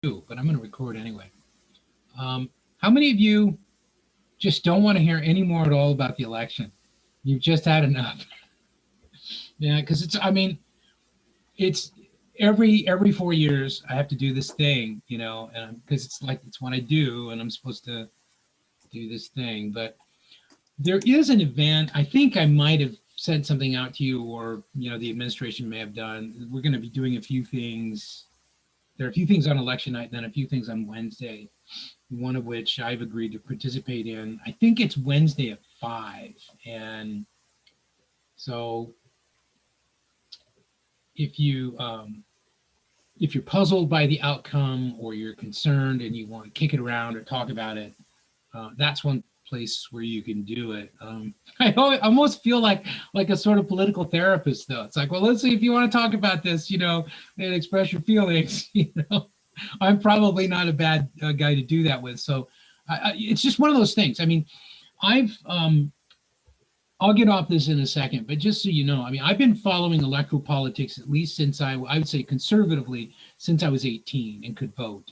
do, but I'm going to record anyway. How many of you just don't want to hear any more at all about the election? You've just had enough. Yeah, because I mean, it's every 4 years I have to do this thing, and because it's like it's what I do, and I'm supposed to do this thing. But there is an event. I think I might have sent something out to you, or the administration may have done. We're going to be doing a few things. There are a few things on election night, then a few things on Wednesday, one of which I've agreed to participate in. I think it's Wednesday at 5. And so if you if you're puzzled by the outcome, or you're concerned and you want to kick it around or talk about it, that's one place where you can do it. Almost feel like a sort of political therapist, though. It's like, well, let's see, if you want to talk about this, and express your feelings. I'm probably not a bad guy to do that with. So it's just one of those things. I mean, I've I'll get off this in a second, but just so you know, I mean, I've been following electoral politics at least since I would say conservatively, since I was 18 and could vote.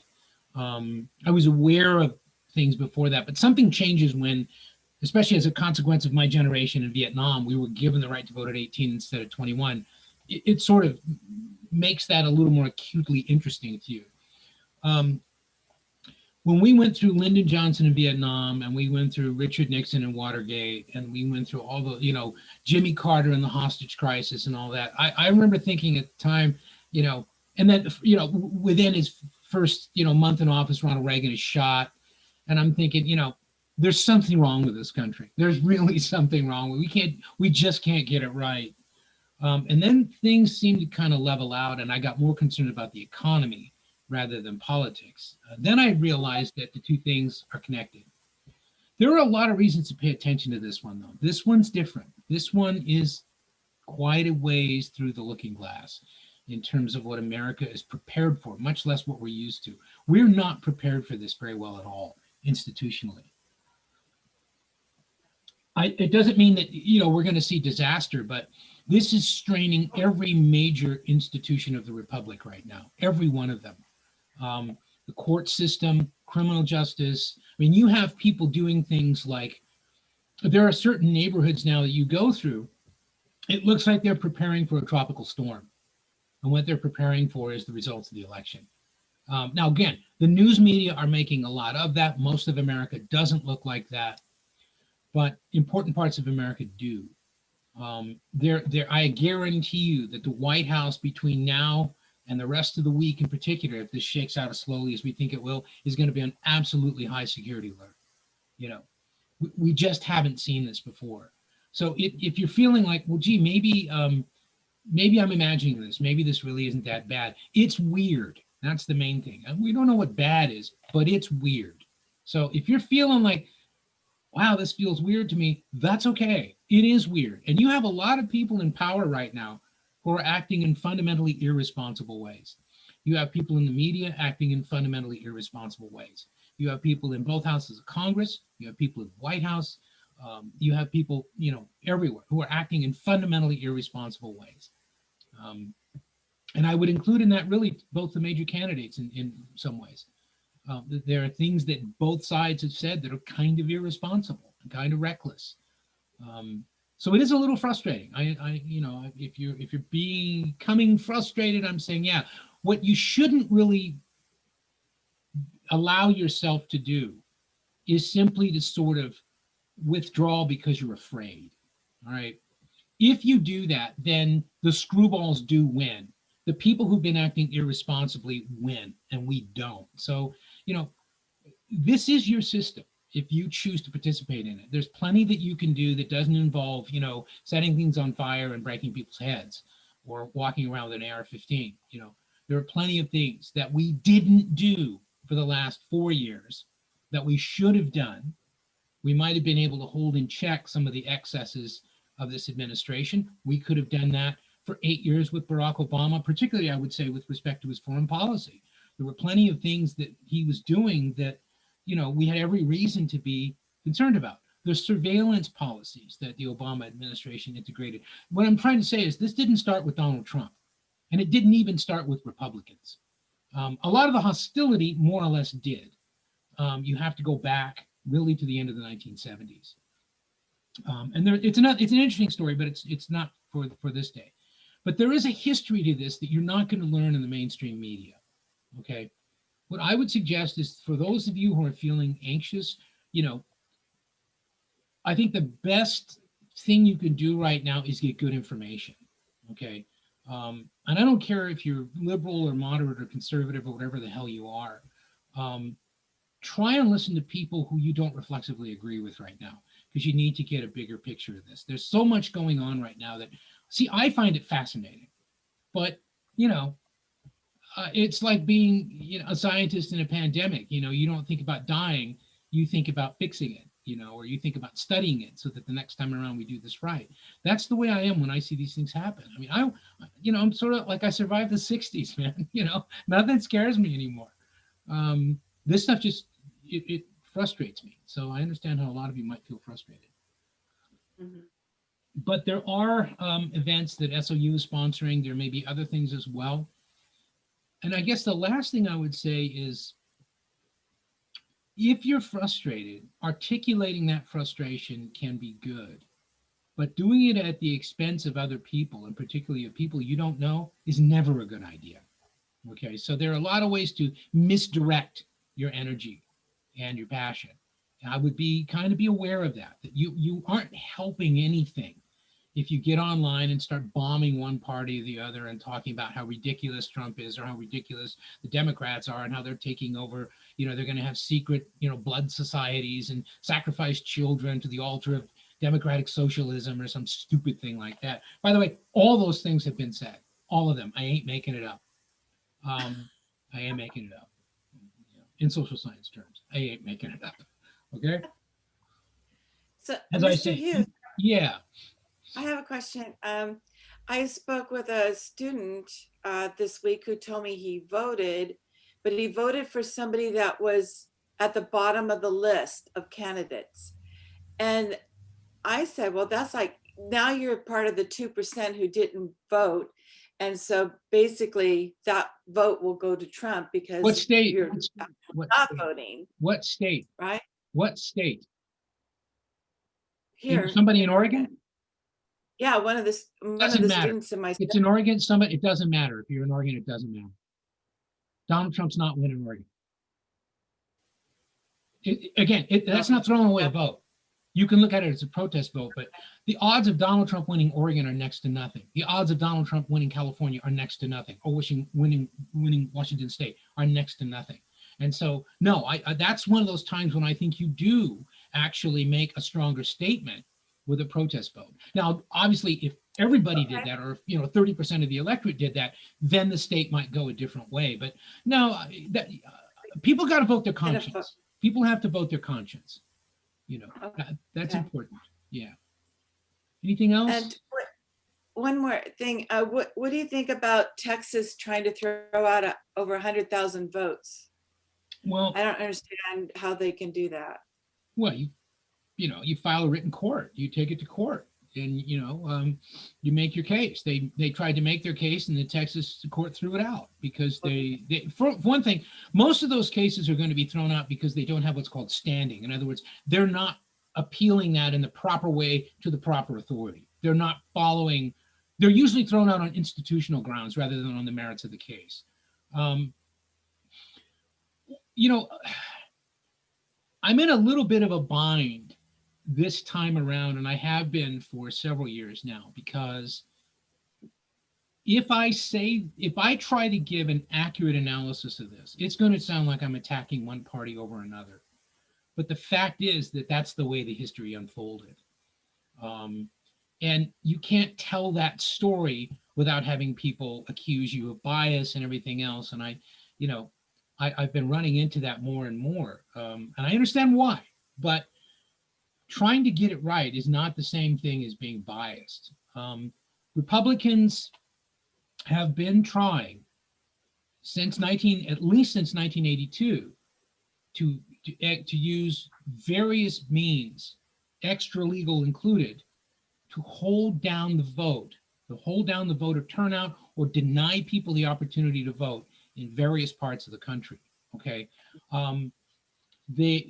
I was aware of things before that, but something changes when, especially as a consequence of my generation in Vietnam, we were given the right to vote at 18 instead of 21. It sort of makes that a little more acutely interesting to you. Um, when we went through Lyndon Johnson in Vietnam, and we went through Richard Nixon and Watergate, and we went through all the, Jimmy Carter and the hostage crisis and all that, I remember thinking at the time, and then, within his first, month in office, Ronald Reagan is shot. And I'm thinking, there's something wrong with this country. There's really something wrong. We just can't get it right. And then things seemed to kind of level out, and I got more concerned about the economy rather than politics. Then I realized that the two things are connected. There are a lot of reasons to pay attention to this one, though. This one's different. This one is quite a ways through the looking glass in terms of what America is prepared for, much less what we're used to. We're not prepared for this very well at all, institutionally. It doesn't mean that, we're going to see disaster, but this is straining every major institution of the Republic right now, every one of them. The court system, criminal justice. I mean, you have people doing things like, there are certain neighborhoods now that you go through, it looks like they're preparing for a tropical storm. And what they're preparing for is the results of the election. Now, again, the news media are making a lot of that. Most of America doesn't look like that, but important parts of America do. I guarantee you that the White House, between now and the rest of the week in particular, if this shakes out as slowly as we think it will, is going to be an absolutely high security alert. We just haven't seen this before. So if you're feeling like, well, gee, maybe I'm imagining this, maybe this really isn't that bad. It's weird. That's the main thing. And we don't know what bad is, but it's weird. So if you're feeling like, wow, this feels weird to me, that's okay. It is weird. And you have a lot of people in power right now who are acting in fundamentally irresponsible ways. You have people in the media acting in fundamentally irresponsible ways. You have people in both houses of Congress. You have people in the White House. You have people, everywhere who are acting in fundamentally irresponsible ways. And I would include in that really both the major candidates in some ways. There are things that both sides have said that are kind of irresponsible and kind of reckless. So it is a little frustrating. If you're becoming frustrated, I'm saying, yeah, what you shouldn't really allow yourself to do is simply to sort of withdraw because you're afraid. All right. If you do that, then the screwballs do win. The people who've been acting irresponsibly win, and we don't. So, this is your system if you choose to participate in it. There's plenty that you can do that doesn't involve, setting things on fire and breaking people's heads or walking around with an AR-15. There are plenty of things that we didn't do for the last 4 years that we should have done. We might have been able to hold in check some of the excesses of this administration. We could have done that for 8 years with Barack Obama, particularly, I would say, with respect to his foreign policy. There were plenty of things that he was doing that, we had every reason to be concerned about. The surveillance policies that the Obama administration integrated. What I'm trying to say is this didn't start with Donald Trump, and it didn't even start with Republicans. A lot of the hostility more or less did. You have to go back really to the end of the 1970s. And it's an interesting story, but it's not for this day. But there is a history to this that you're not going to learn in the mainstream media. Okay, what I would suggest is for those of you who are feeling anxious, I think the best thing you can do right now is get good information. Okay, and I don't care if you're liberal or moderate or conservative or whatever the hell you are. Try and listen to people who you don't reflexively agree with right now, because you need to get a bigger picture of this. There's so much going on right now that, see, I find it fascinating, but it's like being a scientist in a pandemic. You don't think about dying, you think about fixing it, or you think about studying it so that the next time around we do this right. That's the way I am when I see these things happen. I mean, I'm sort of like I survived the 60s, man. Nothing scares me anymore. This stuff just, it frustrates me. So I understand how a lot of you might feel frustrated. Mm-hmm. But there are events that SOU is sponsoring. There may be other things as well. And I guess the last thing I would say is, if you're frustrated, articulating that frustration can be good. But doing it at the expense of other people, and particularly of people you don't know, is never a good idea. Okay, so there are a lot of ways to misdirect your energy and your passion. And I would be aware of that you aren't helping anything if you get online and start bombing one party or the other and talking about how ridiculous Trump is, or how ridiculous the Democrats are, and how they're taking over. They're going to have secret, blood societies and sacrifice children to the altar of democratic socialism or some stupid thing like that. By the way, all those things have been said. All of them. I ain't making it up. I am making it up. In social science terms, I ain't making it up. Okay. So, As Mr. I say, Hughes, yeah. I have a question. I spoke with a student this week who told me he voted, but he voted for somebody that was at the bottom of the list of candidates. And I said, well, that's like, now you're part of the 2% who didn't vote. And so basically that vote will go to Trump because What state? you're What not state? voting, What state? right? What state? Here. Somebody in Oregon? Yeah, one of the Doesn't matter. students in my It's in Oregon. It doesn't matter. If you're in Oregon, it doesn't matter. Donald Trump's not winning Oregon. That's not throwing away a vote. You can look at it as a protest vote, but the odds of Donald Trump winning Oregon are next to nothing. The odds of Donald Trump winning California are next to nothing, or winning Washington State are next to nothing. And so, no, that's one of those times when I think you do actually make a stronger statement with a protest vote. Now, obviously, if everybody did that, or if 30% of the electorate did that, then the state might go a different way. But no, people got to vote their conscience. People have to vote their conscience. That's important. Yeah. Anything else? And one more thing. What do you think about Texas trying to throw out over 100,000 votes? Well, I don't understand how they can do that. Well, you file a written court. You take it to court, and you make your case. They tried to make their case, and the Texas court threw it out because they for one thing, most of those cases are going to be thrown out because they don't have what's called standing. In other words, they're not appealing that in the proper way to the proper authority. They're not following. They're usually thrown out on institutional grounds rather than on the merits of the case. I'm in a little bit of a bind this time around, and I have been for several years now, because if I try to give an accurate analysis of this, it's going to sound like I'm attacking one party over another. But the fact is that that's the way the history unfolded. And you can't tell that story without having people accuse you of bias and everything else. And I've been running into that more and more. And I understand why, but trying to get it right is not the same thing as being biased. Republicans have been trying at least since 1982 to use various means, extra legal included, to hold down the voter turnout or deny people the opportunity to vote in various parts of the country. Okay, they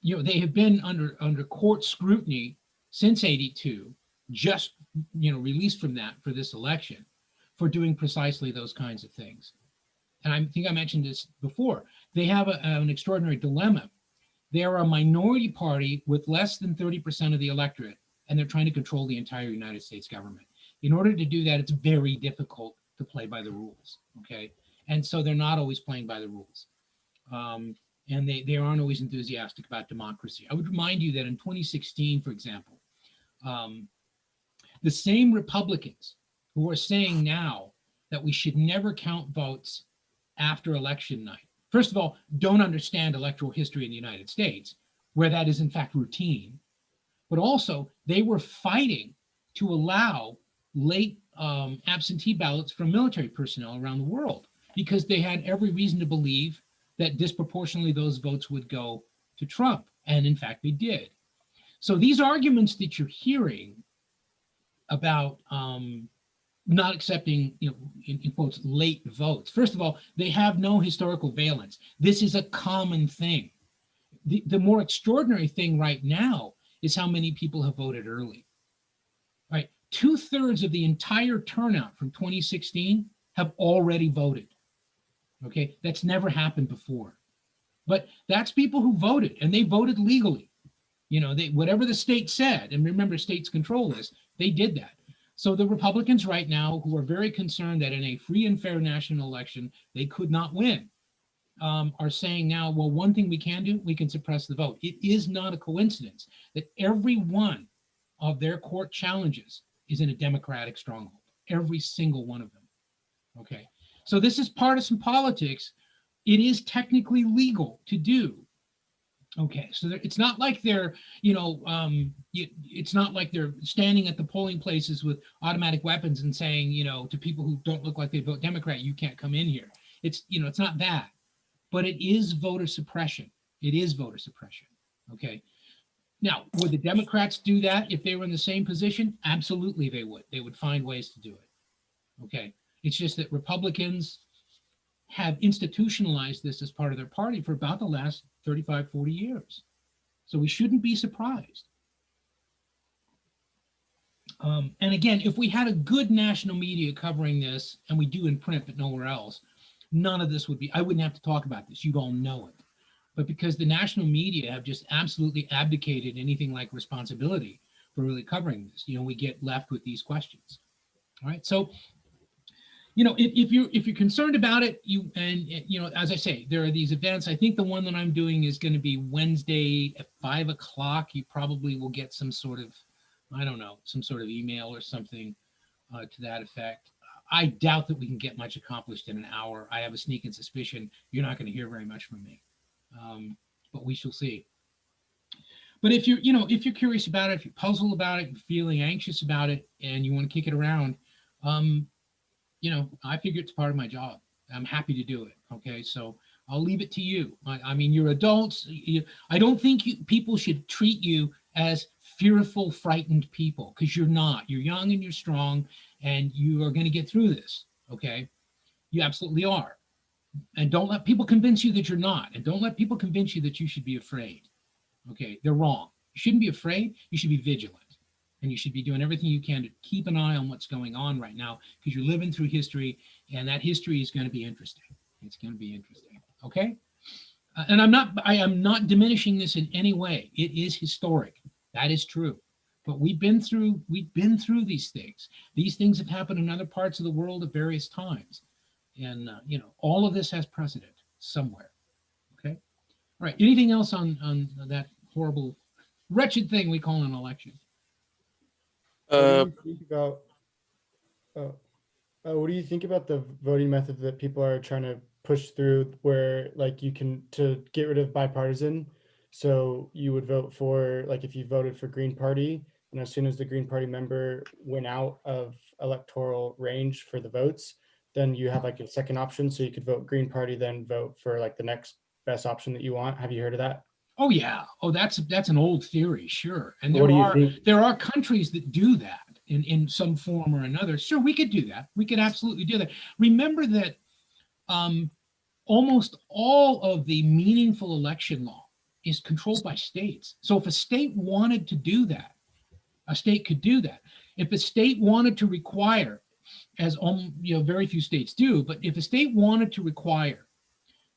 Yeah. they have been under court scrutiny since '82, just released from that for this election, for doing precisely those kinds of things. And I think I mentioned this before. They have an extraordinary dilemma. They are a minority party with less than 30% of the electorate, and they're trying to control the entire United States government. In order to do that, it's very difficult to play by the rules. Okay, and so they're not always playing by the rules. And they aren't always enthusiastic about democracy. I would remind you that in 2016, for example, the same Republicans who are saying now that we should never count votes after election night, first of all, don't understand electoral history in the United States, where that is in fact routine. But also, they were fighting to allow late absentee ballots from military personnel around the world, because they had every reason to believe that disproportionately those votes would go to Trump. And in fact, they did. So these arguments that you're hearing about not accepting, in quotes, late votes, first of all, they have no historical valence. This is a common thing. The more extraordinary thing right now is how many people have voted early. Right? 2/3 of the entire turnout from 2016 have already voted. Okay, that's never happened before. But that's people who voted, and they voted legally. They, whatever the state said, and remember, states control this, they did that. So the Republicans right now, who are very concerned that in a free and fair national election, they could not win, are saying now, well, one thing we can do, we can suppress the vote. It is not a coincidence that every one of their court challenges is in a Democratic stronghold, every single one of them. Okay, so this is partisan politics. It is technically legal to do. Okay, so it's not like they're, it's not like they're standing at the polling places with automatic weapons and saying, to people who don't look like they vote Democrat, you can't come in here. It's not that, but it is voter suppression. It is voter suppression. Okay. Now, would the Democrats do that if they were in the same position? Absolutely, they would. They would find ways to do it. Okay. It's just that Republicans have institutionalized this as part of their party for about the last 35, 40 years. So we shouldn't be surprised. And again, if we had a good national media covering this, and we do in print but nowhere else, none of this would be, I wouldn't have to talk about this. You'd all know it. But because the national media have just absolutely abdicated anything like responsibility for really covering this, we get left with these questions. All right. So, if you're concerned about it, as I say, there are these events. I think the one that I'm doing is going to be Wednesday at 5 o'clock. You probably will get some sort of, some sort of email or something to that effect. I doubt that we can get much accomplished in an hour. I have a sneaking suspicion you're not going to hear very much from me, but we shall see. But if you're curious about it, if you're puzzled about it, you're feeling anxious about it, and you want to kick it around, I figure it's part of my job. I'm happy to do it. Okay, so I'll leave it to you. I mean, you're adults. I don't think people should treat you as fearful, frightened people, because you're not. You're young and you're strong, and you are going to get through this. Okay, you absolutely are. And don't let people convince you that you're not. And don't let people convince you that you should be afraid. Okay, they're wrong. You shouldn't be afraid. You should be vigilant. And you should be doing everything you can to keep an eye on what's going on right now, because you're living through history, and that history is going to be interesting. It's going to be interesting. Okay? And I am not diminishing this in any way. It is historic. That is true. But we've been through these things. These things have happened in other parts of the world at various times. And, all of this has precedent somewhere. Okay? All right. Anything else on that horrible, wretched thing we call an election? What do you think about? What do you think about the voting method that people are trying to push through, where you can to get rid of bipartisan? So you would vote for, if you voted for Green Party, and as soon as the Green Party member went out of electoral range for the votes, then you have a second option, so you could vote Green Party, then vote for the next best option that you want. Have you heard of that? Oh yeah. Oh, that's an old theory, sure. And What do you think? there are countries that do that. in some form or another, sure, we could do that. We could absolutely do that. Remember that almost all of the meaningful election law is controlled by states. So if a state wanted to do that, a state could do that. If a state wanted to require, as very few states do, but if a state wanted to require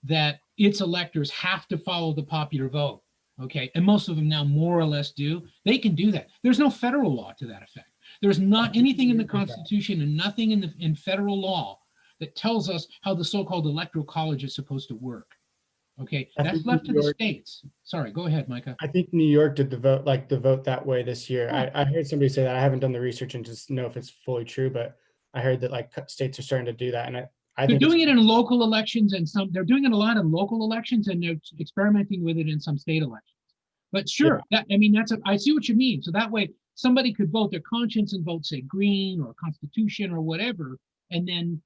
that its electors have to follow the popular vote, okay, and most of them now more or less do, they can do that. There's no federal law to that effect. There's not anything in the Constitution and nothing in federal law that tells us how the so-called electoral college is supposed to work. Okay, that's left to the states. Sorry, go ahead, Micah. I think New York did the vote that way this year. I heard somebody say that. I haven't done the research and just know if it's fully true, but I heard that like states are starting to do that, and I They're think doing it in local elections, and they're doing it a lot in local elections, and they're experimenting with it in some state elections. But sure, I see what you mean. So that way somebody could vote their conscience and vote, say, Green or Constitution or whatever, and then,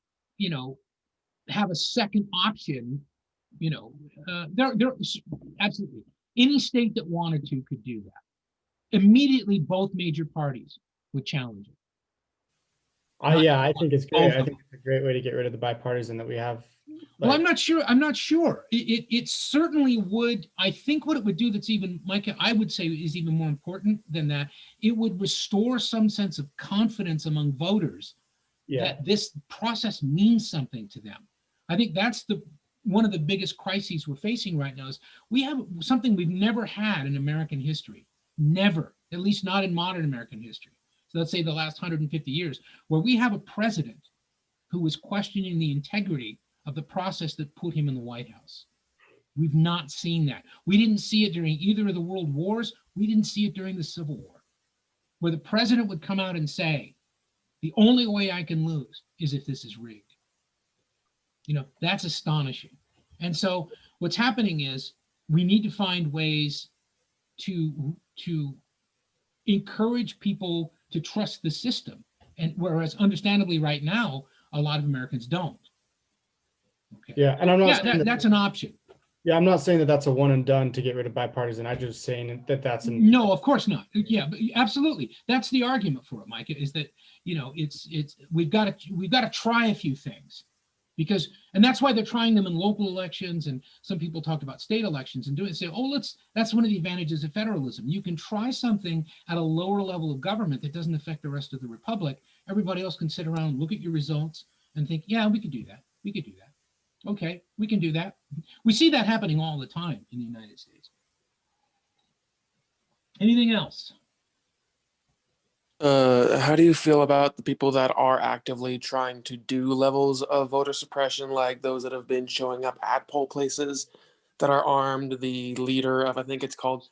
have a second option. They're absolutely, any state that wanted to could do that. Immediately, both major parties would challenge it. I think it's great. I think it's a great way to get rid of the bipartisan that we have. Well, I'm not sure. It certainly would. I think what it would do that's even, Micah, I would say is even more important than that. It would restore some sense of confidence among voters that this process means something to them. I think that's one of the biggest crises we're facing right now is we have something we've never had in American history. Never, at least not in modern American history. So let's say the last 150 years, where we have a president who was questioning the integrity of the process that put him in the White House. We've not seen that. We didn't see it during either of the world wars. We didn't see it during the Civil War, where the president would come out and say, the only way I can lose is if this is rigged. That's astonishing. And so what's happening is we need to find ways to encourage people to trust the system. And whereas understandably right now, a lot of Americans don't. Okay. Yeah, and I'm not. That's an option. Yeah, I'm not saying that that's a one and done to get rid of bipartisan. I'm just saying that that's no, of course not. Yeah, but absolutely, that's the argument for it, Micah. Is that it's we've got to try a few things, and that's why they're trying them in local elections, and some people talked about state elections and say, that's one of the advantages of federalism. You can try something at a lower level of government that doesn't affect the rest of the republic. Everybody else can sit around, look at your results, and think, yeah, we could do that. We could do that. Okay, we can do that. We see that happening all the time in the United States. Anything else? How do you feel about the people that are actively trying to do levels of voter suppression, like those that have been showing up at poll places that are armed? The leader of, I think it's called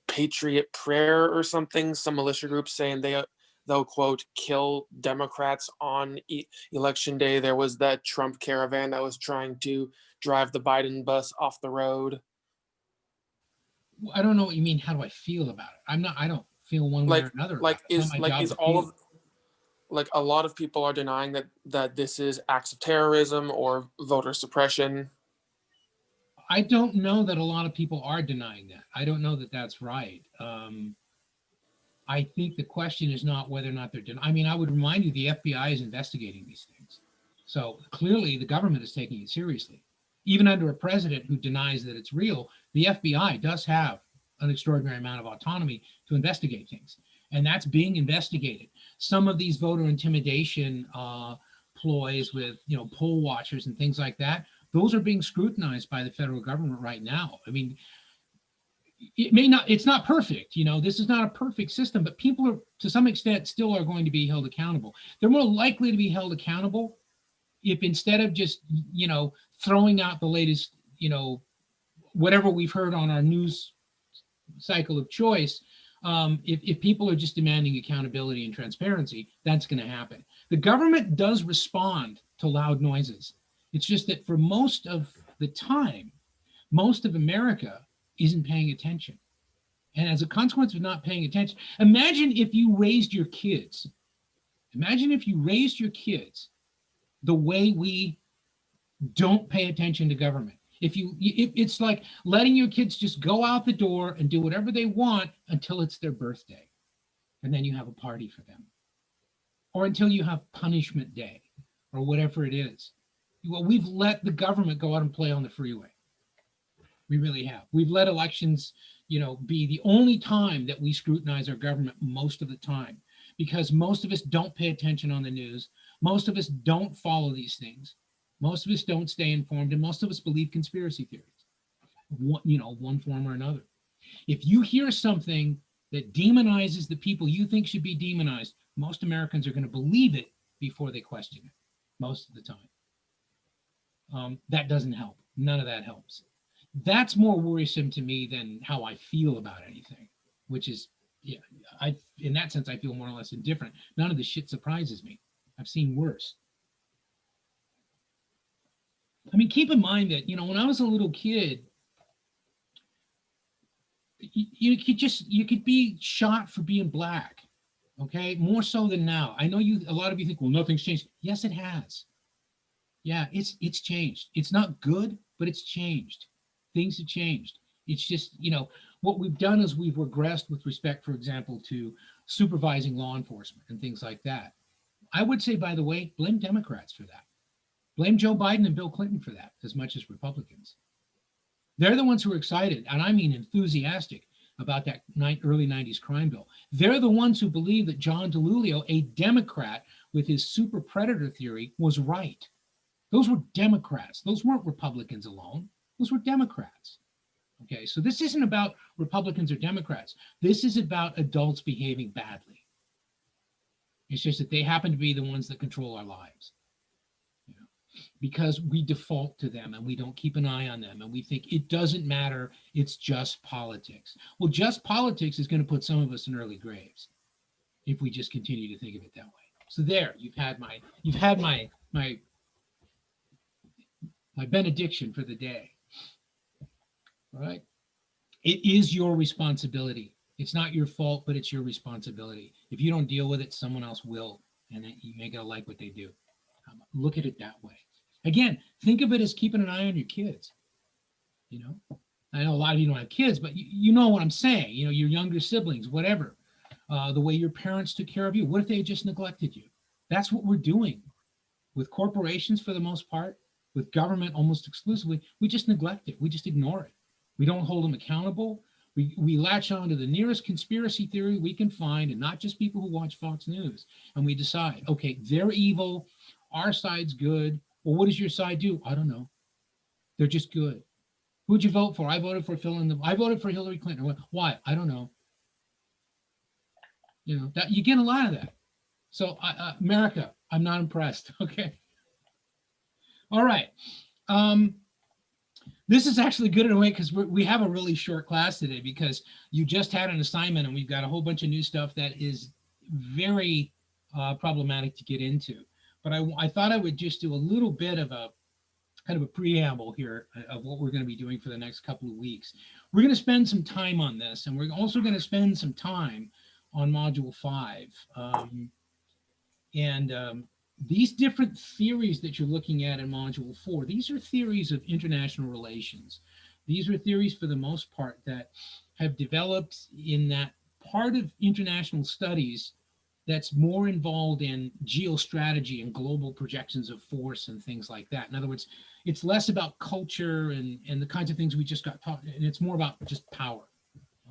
Patriot Prayer or something, some militia group saying they'll, quote, kill Democrats on election day. There was that Trump caravan that was trying to drive the Biden bus off the road. I don't know what you mean. How do I feel about it? I don't feel one way or another. A lot of people are denying that this is acts of terrorism or voter suppression. I don't know that a lot of people are denying that. I don't know that that's right. I think the question is not whether or not they're denying. I would remind you the FBI is investigating these things. So clearly the government is taking it seriously. Even under a president who denies that it's real, the FBI does have an extraordinary amount of autonomy to investigate things. And that's being investigated. Some of these voter intimidation ploys with, poll watchers and things like that, those are being scrutinized by the federal government right now. It's not perfect, this is not a perfect system, but people are, to some extent, still are going to be held accountable. They're more likely to be held accountable if instead of just, throwing out the latest, whatever we've heard on our news cycle of choice, if people are just demanding accountability and transparency, that's going to happen. The government does respond to loud noises. It's just that for most of the time, most of America isn't paying attention. And as a consequence of not paying attention, imagine if you raised your kids. Imagine if you raised your kids the way we don't pay attention to government. It's like letting your kids just go out the door and do whatever they want until it's their birthday. And then you have a party for them. or until you have punishment day or whatever it is. Well, we've let the government go out and play on the freeway. We really have. We've let elections, be the only time that we scrutinize our government most of the time, because most of us don't pay attention on the news. Most of us don't follow these things. Most of us don't stay informed, and most of us believe conspiracy theories, one form or another. If you hear something that demonizes the people you think should be demonized, most Americans are going to believe it before they question it, most of the time. That doesn't help. None of that helps. That's more worrisome to me than how I feel about anything, which is, in that sense, I feel more or less indifferent. None of the shit surprises me. I've seen worse. I mean, keep in mind that, when I was a little kid, you could be shot for being black, okay? More so than now. I know a lot of you think, well, nothing's changed. Yes, it has. Yeah, it's changed. It's not good, but it's changed. Things have changed. It's just, what we've done is we've regressed with respect, for example, to supervising law enforcement and things like that. I would say, by the way, blame Democrats for that. Blame Joe Biden and Bill Clinton for that as much as Republicans. They're the ones who are excited, and I mean enthusiastic, about that early 90s crime bill. They're the ones who believe that John DiIulio, a Democrat with his super predator theory, was right. Those were Democrats. Those weren't Republicans alone. Those were Democrats. Okay, so this isn't about Republicans or Democrats. This is about adults behaving badly. It's just that they happen to be the ones that control our lives. Because we default to them and we don't keep an eye on them and we think it doesn't matter, it's just politics. Well, just politics is going to put some of us in early graves if we just continue to think of it that way. So there, you've had my benediction for the day. All right? It is your responsibility. It's not your fault, but it's your responsibility. If you don't deal with it, someone else will, and you ain't gonna like what they do. Look at it that way. Again, think of it as keeping an eye on your kids. I know a lot of you don't have kids, but you know what I'm saying. Your younger siblings, whatever. The way your parents took care of you. What if they had just neglected you? That's what we're doing with corporations for the most part, with government almost exclusively. We just neglect it. We just ignore it. We don't hold them accountable. We latch on to the nearest conspiracy theory we can find, and not just people who watch Fox News. And we decide, okay, they're evil. Our side's good. Well, what does your side do? I don't know. They're just good. Who'd you vote for? I voted for I voted for Hillary Clinton. Why? I don't know. That you get a lot of that. So America, I'm not impressed. Okay. All right. This is actually good in a way because we have a really short class today because you just had an assignment and we've got a whole bunch of new stuff that is very problematic to get into. But I thought I would just do a little bit of a kind of a preamble here of what we're going to be doing for the next couple of weeks. We're going to spend some time on this, and we're also going to spend some time on Module 5. These different theories that you're looking at in Module 4, these are theories of international relations. These are theories, for the most part, that have developed in that part of international studies that's more involved in geostrategy and global projections of force and things like that. In other words, it's less about culture and the kinds of things we just got taught, and it's more about just power,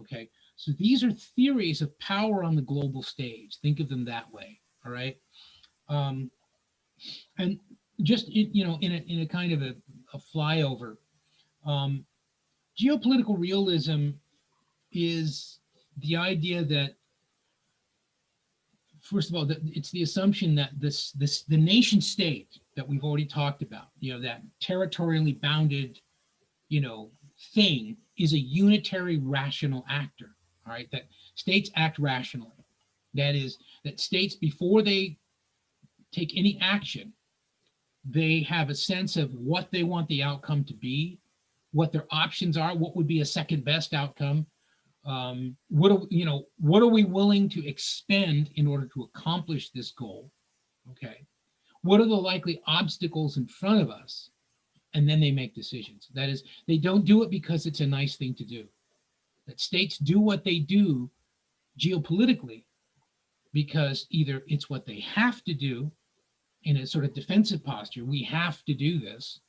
okay? So these are theories of power on the global stage. Think of them that way, all right? And just, in a kind of a flyover, geopolitical realism is the idea that, first of all, it's the assumption that the nation state that we've already talked about, that territorially bounded, thing is a unitary rational actor, all right? That states act rationally. That is, that states, before they take any action, they have a sense of what they want the outcome to be, what their options are, what would be a second best outcome. What are we willing to expend in order to accomplish this goal? Okay. What are the likely obstacles in front of us? And then they make decisions. That is, they don't do it because it's a nice thing to do. That states do what they do geopolitically because either it's what they have to do in a sort of defensive posture, we have to do this,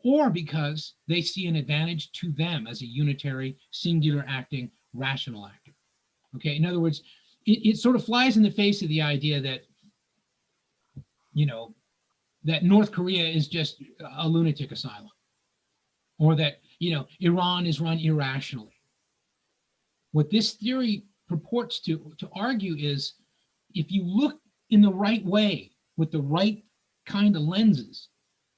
or because they see an advantage to them as a unitary, singular acting, rational actor. Okay, in other words, it sort of flies in the face of the idea that, you know, that North Korea is just a lunatic asylum, or that, you know, Iran is run irrationally. What this theory purports to argue is, if you look in the right way with the right kind of lenses,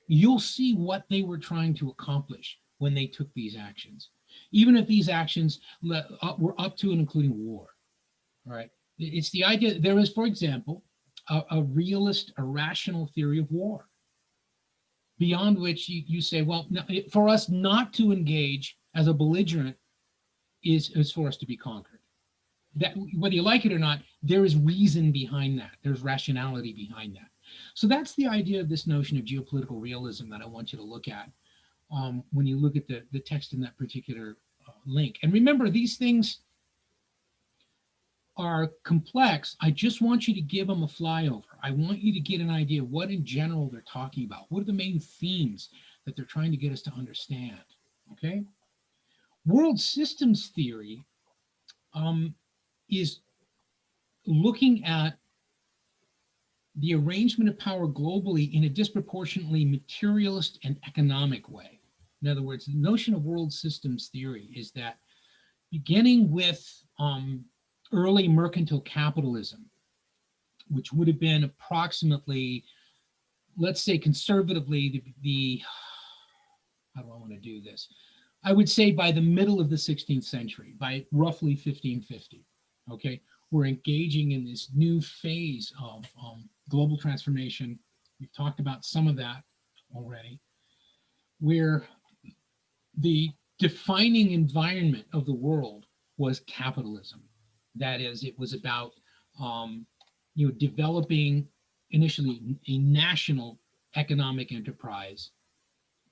you'll see what they were trying to accomplish when they took these actions, even if these actions were up to and including war. All right. It's the idea there is, for example, a realist, a rational theory of war, beyond which you say, well, no, for us not to engage as a belligerent is for us to be conquered. That, whether you like it or not, there is reason behind that. There's rationality behind that. So that's the idea of this notion of geopolitical realism that I want you to look at when you look at the text in that particular link. And remember, these things are complex. I just want you to give them a flyover. I want you to get an idea of what in general they're talking about. What are the main themes that they're trying to get us to understand? Okay. World systems theory is looking at the arrangement of power globally in a disproportionately materialist and economic way. In other words, the notion of world systems theory is that, beginning with early mercantile capitalism, which would have been approximately, let's say conservatively, how do I want to do this? I would say by the middle of the 16th century, by roughly 1550, okay? We're engaging in this new phase of global transformation. We've talked about some of that already, where the defining environment of the world was capitalism. That is, it was about developing initially a national economic enterprise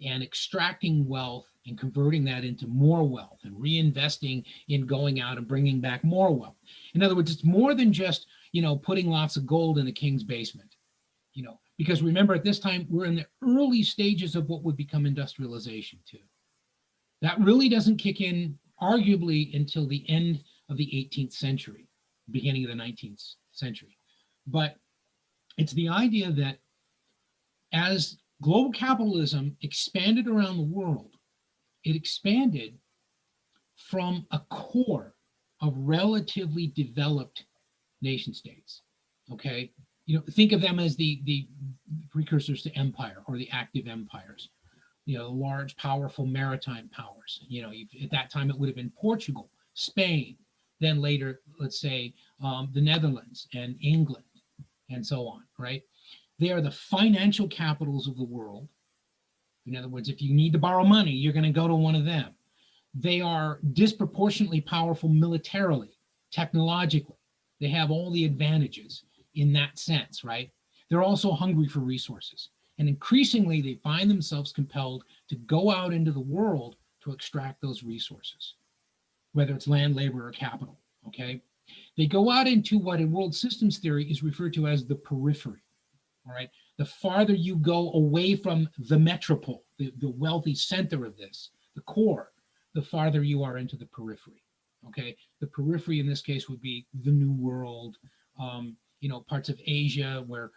and extracting wealth and converting that into more wealth and reinvesting in going out and bringing back more wealth. In other words, it's more than just, putting lots of gold in a king's basement, because remember, at this time, we're in the early stages of what would become industrialization too. That really doesn't kick in arguably until the end of the 18th century, beginning of the 19th century. But it's the idea that as global capitalism expanded around the world, it expanded from a core of relatively developed nation states. Okay, think of them as the precursors to empire, or the active empires. Large, powerful maritime powers. At that time it would have been Portugal, Spain, then later, let's say, the Netherlands and England, and so on. Right? They are the financial capitals of the world. In other words, if you need to borrow money, you're going to go to one of them. They are disproportionately powerful militarily, technologically. They have all the advantages in that sense, right? They're also hungry for resources. And increasingly, they find themselves compelled to go out into the world to extract those resources, whether it's land, labor, or capital, okay? They go out into what in world systems theory is referred to as the periphery. All right. The farther you go away from the metropole, the wealthy center of this, the core, the farther you are into the periphery. Okay. The periphery in this case would be the New World, parts of Asia where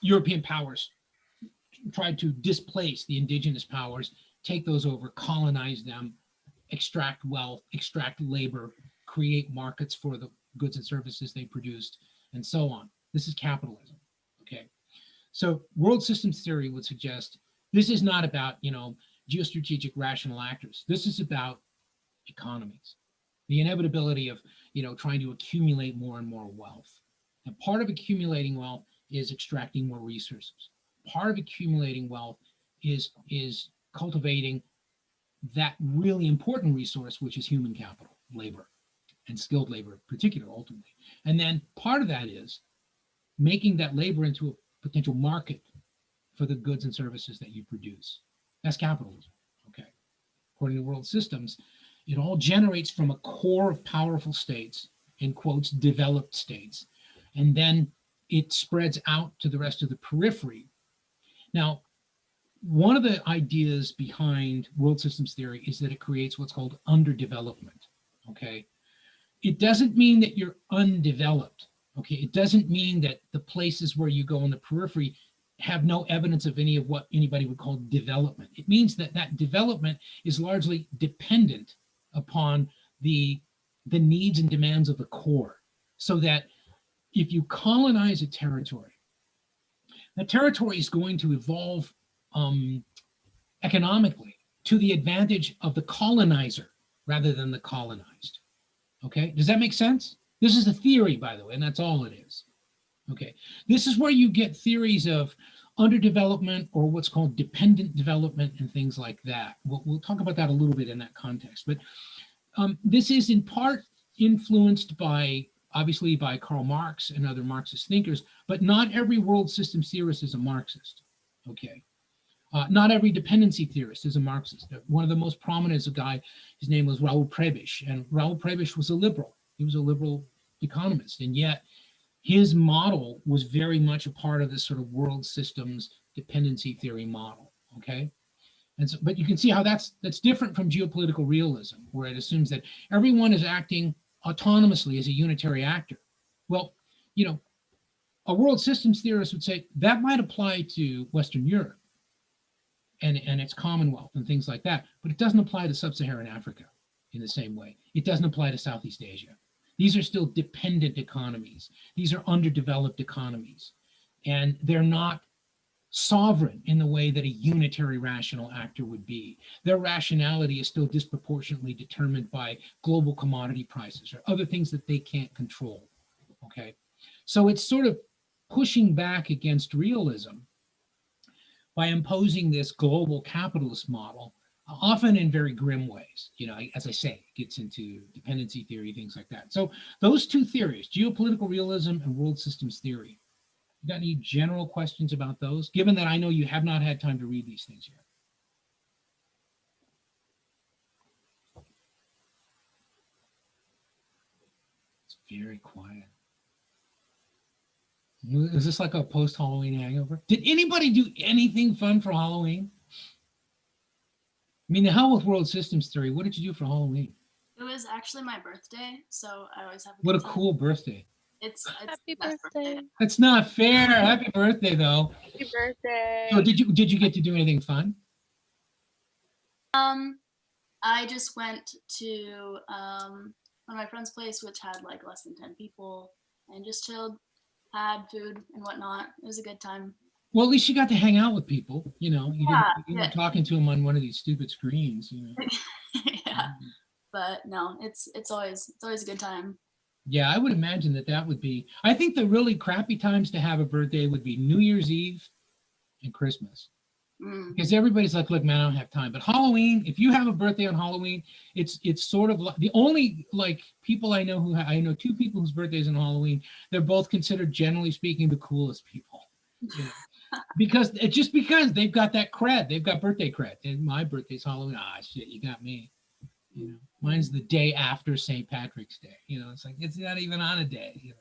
European powers tried to displace the indigenous powers, take those over, colonize them, extract wealth, extract labor, create markets for the goods and services they produced, and so on. This is capitalism, okay? So world systems theory would suggest this is not about, geostrategic rational actors. This is about economies, the inevitability of, trying to accumulate more and more wealth. And part of accumulating wealth is extracting more resources. Part of accumulating wealth is cultivating that really important resource, which is human capital, labor, and skilled labor in particular, ultimately. And then part of that is making that labor into a potential market for the goods and services that you produce. That's capitalism, okay? According to world systems, it all generates from a core of powerful states in quotes, developed states. And then it spreads out to the rest of the periphery. Now, one of the ideas behind world systems theory is that it creates what's called underdevelopment, okay? It doesn't mean that you're undeveloped, okay? It doesn't mean that the places where you go in the periphery have no evidence of any of what anybody would call development. It means that that development is largely dependent upon the needs and demands of the core, so that if you colonize a territory, that territory is going to evolve economically to the advantage of the colonizer rather than the colonized. Okay, does that make sense? This is a theory, by the way, and that's all it is. Okay, this is where you get theories of underdevelopment or what's called dependent development and things like that. We'll talk about that a little bit in that context, but this is in part influenced by, obviously, by Karl Marx and other Marxist thinkers, but not every world systems theorist is a Marxist, okay? Not every dependency theorist is a Marxist. One of the most prominent is a guy, his name was Raoul Prebisch, and Raoul Prebisch was a liberal. He was a liberal economist, and yet his model was very much a part of this sort of world systems dependency theory model, okay? And so, but you can see how that's different from geopolitical realism, where it assumes that everyone is acting autonomously as a unitary actor. Well, you know, a world systems theorist would say that might apply to Western Europe and its Commonwealth and things like that, but it doesn't apply to Sub-Saharan Africa in the same way. It doesn't apply to Southeast Asia. These are still dependent economies. These are underdeveloped economies, and they're not sovereign in the way that a unitary rational actor would be. Their rationality is still disproportionately determined by global commodity prices or other things that they can't control, okay? So it's sort of pushing back against realism by imposing this global capitalist model, often in very grim ways. You know, as I say, it gets into dependency theory, things like that. So those two theories, geopolitical realism and world systems theory. You got any general questions about those, given that I know you have not had time to read these things yet? It's very quiet. Is this like a post-Halloween hangover? Did anybody do anything fun for Halloween? I mean, the hell with world systems theory. What did you do for Halloween? It was actually my birthday, so I always have What a good time. cool birthday. It's Happy the best birthday. That's not fair. Happy birthday, though. Happy birthday. So did you get to do anything fun? I just went to one of my friend's place, which had like less than 10 people, and just chilled, had food and whatnot. It was a good time. Well, at least you got to hang out with people. You know, you Yeah, didn't, you yeah. were talking to them on one of these stupid screens. You know. Yeah, but no, it's always a good time. Yeah, I would imagine that would be. I think the really crappy times to have a birthday would be New Year's Eve and Christmas. Because everybody's like, look, man, I don't have time. But Halloween, if you have a birthday on Halloween, it's sort of like the only like people I know who I know two people whose birthdays on Halloween. They're both considered, generally speaking, the coolest people. You know? because they've got that cred, they've got birthday cred. And my birthday's Halloween. Ah, shit, you got me. You know, mine's the day after St. Patrick's Day. You know, it's like it's not even on a day. You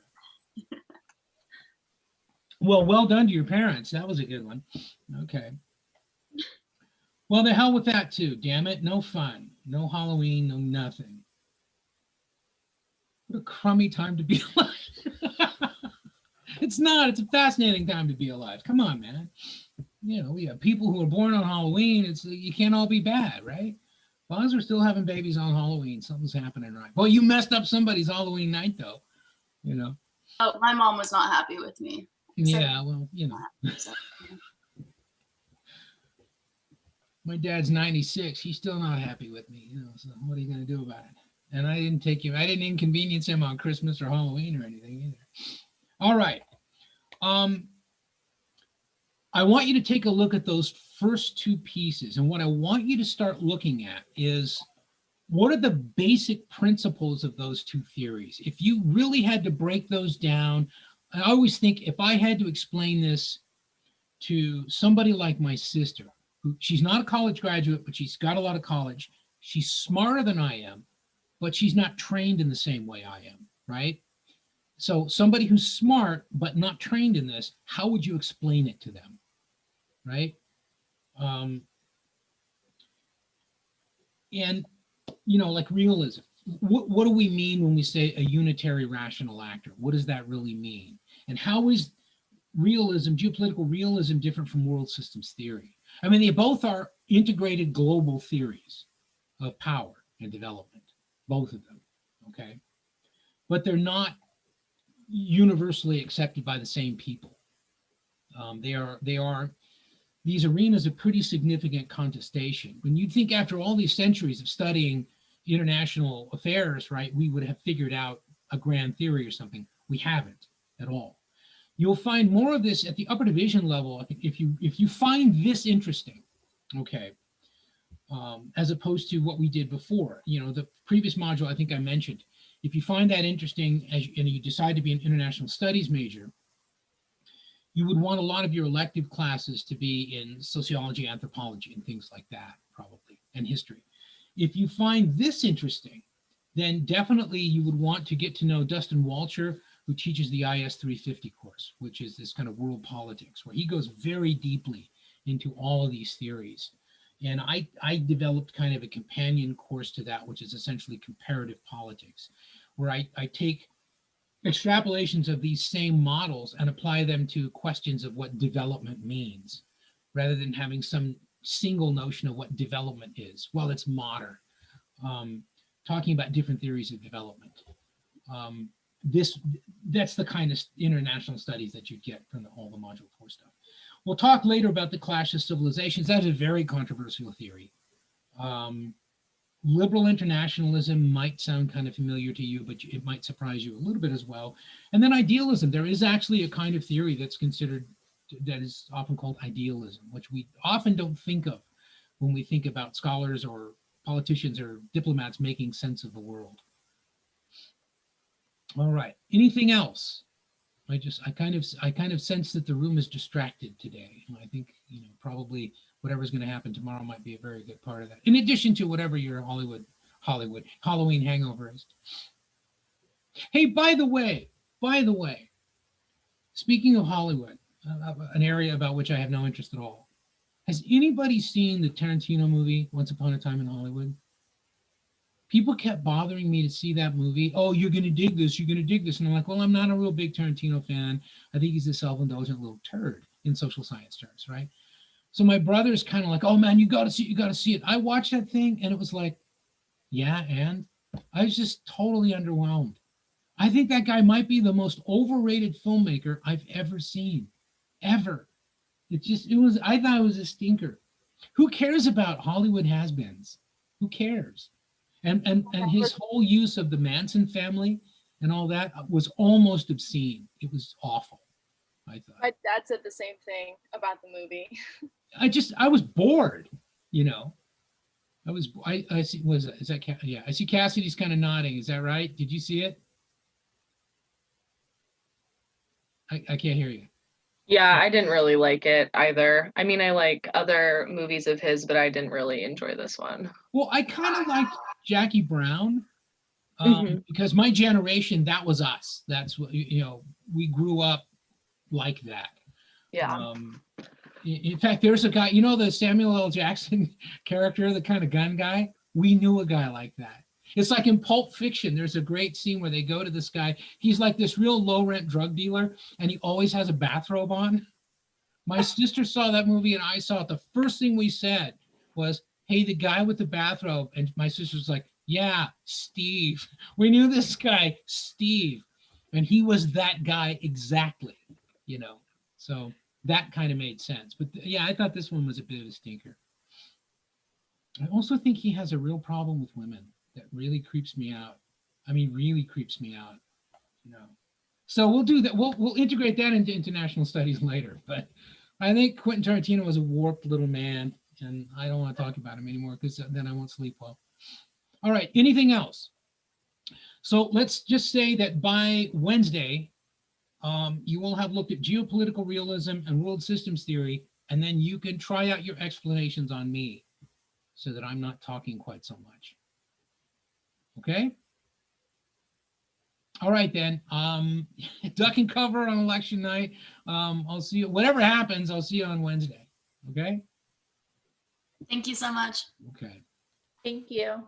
know. Well done to your parents. That was a good one. Okay. Well, the hell with that too. Damn it, no fun, no Halloween, no nothing. What a crummy time to be alive. It's not. It's a fascinating time to be alive. Come on, man. You know, we have people who are born on Halloween. It's you can't all be bad, right? As long as we're still having babies on Halloween, something's happening right. Well, you messed up somebody's Halloween night, though. You know. Oh, my mom was not happy with me. Yeah, well, you know. So, My dad's 96. He's still not happy with me. You know. So what are you gonna do about it? And I didn't inconvenience him on Christmas or Halloween or anything either. All right. I want you to take a look at those first two pieces. And what I want you to start looking at is what are the basic principles of those two theories? If you really had to break those down, I always think if I had to explain this to somebody like my sister, who she's not a college graduate, but she's got a lot of college. She's smarter than I am, but she's not trained in the same way I am. right? So somebody who's smart but not trained in this, how would you explain it to them, right? Um, and like realism. What do we mean when we say a unitary rational actor? What does that really mean? And how is realism, geopolitical realism, different from world systems theory? I mean, they both are integrated global theories of power and development, both of them, okay? But they're not universally accepted by the same people. These arenas of pretty significant contestation. When you think after all these centuries of studying international affairs, right, we would have figured out a grand theory or something. We haven't at all. You'll find more of this at the upper division level if you find this interesting, okay, as opposed to what we did before. The previous module I think I mentioned. If you find that interesting and you decide to be an international studies major, you would want a lot of your elective classes to be in sociology, anthropology, and things like that, probably, and history. If you find this interesting, then definitely you would want to get to know Dustin Walcher, who teaches the IS 350 course, which is this kind of world politics, where he goes very deeply into all of these theories. And I developed kind of a companion course to that, which is essentially comparative politics, where I take extrapolations of these same models and apply them to questions of what development means, rather than having some single notion of what development is. Well, it's modern. Talking about different theories of development. That's the kind of international studies that you get from all the Module 4 stuff. We'll talk later about the clash of civilizations. That's a very controversial theory. Liberal internationalism might sound kind of familiar to you, but it might surprise you a little bit as well. And then idealism. There is actually a kind of theory that's considered, that is often called idealism, which we often don't think of when we think about scholars or politicians or diplomats making sense of the world. All right. Anything else? I kind of sense that the room is distracted today. I think, probably whatever's going to happen tomorrow might be a very good part of that. In addition to whatever your Halloween hangover is. Hey, by the way, speaking of Hollywood, an area about which I have no interest at all. Has anybody seen the Tarantino movie, Once Upon a Time in Hollywood? People kept bothering me to see that movie. Oh, you're going to dig this. You're going to dig this. And I'm like, well, I'm not a real big Tarantino fan. I think he's a self-indulgent little turd in social science terms, right? So my brother's kind of like, oh, man, you got to see it. I watched that thing and it was like, yeah, and I was just totally underwhelmed. I think that guy might be the most overrated filmmaker I've ever seen, ever. I thought it was a stinker. Who cares about Hollywood has-beens? Who cares? And his whole use of the Manson family and all that was almost obscene. It was awful, I thought. My dad said the same thing about the movie. I was bored, I see, yeah, I see Cassidy's kind of nodding. Is that right? Did you see it? I can't hear you. Yeah, I didn't really like it either. I mean, I like other movies of his, but I didn't really enjoy this one. Well, I kind of liked Jackie Brown because my generation, that was us. That's what, we grew up like that. Yeah. In fact, there's a guy, the Samuel L. Jackson character, the kind of gun guy. We knew a guy like that. It's like in Pulp Fiction, there's a great scene where they go to this guy. He's like this real low rent drug dealer, and he always has a bathrobe on. My sister saw that movie and I saw it. The first thing we said was, hey, the guy with the bathrobe. And my sister's like, yeah, Steve. We knew this guy, Steve. And he was that guy exactly, So that kind of made sense. But yeah, I thought this one was a bit of a stinker. I also think he has a real problem with women that really creeps me out. I mean, really creeps me out, So we'll do that. We'll integrate that into international studies later. But I think Quentin Tarantino was a warped little man, and I don't want to talk about him anymore because then I won't sleep well. All right, anything else? So let's just say that by Wednesday, you will have looked at geopolitical realism and world systems theory, and then you can try out your explanations on me so that I'm not talking quite so much. Okay? All right then. Duck and cover on election night. I'll see you. Whatever happens, I'll see you on Wednesday. Okay. Thank you so much. Okay. Thank you.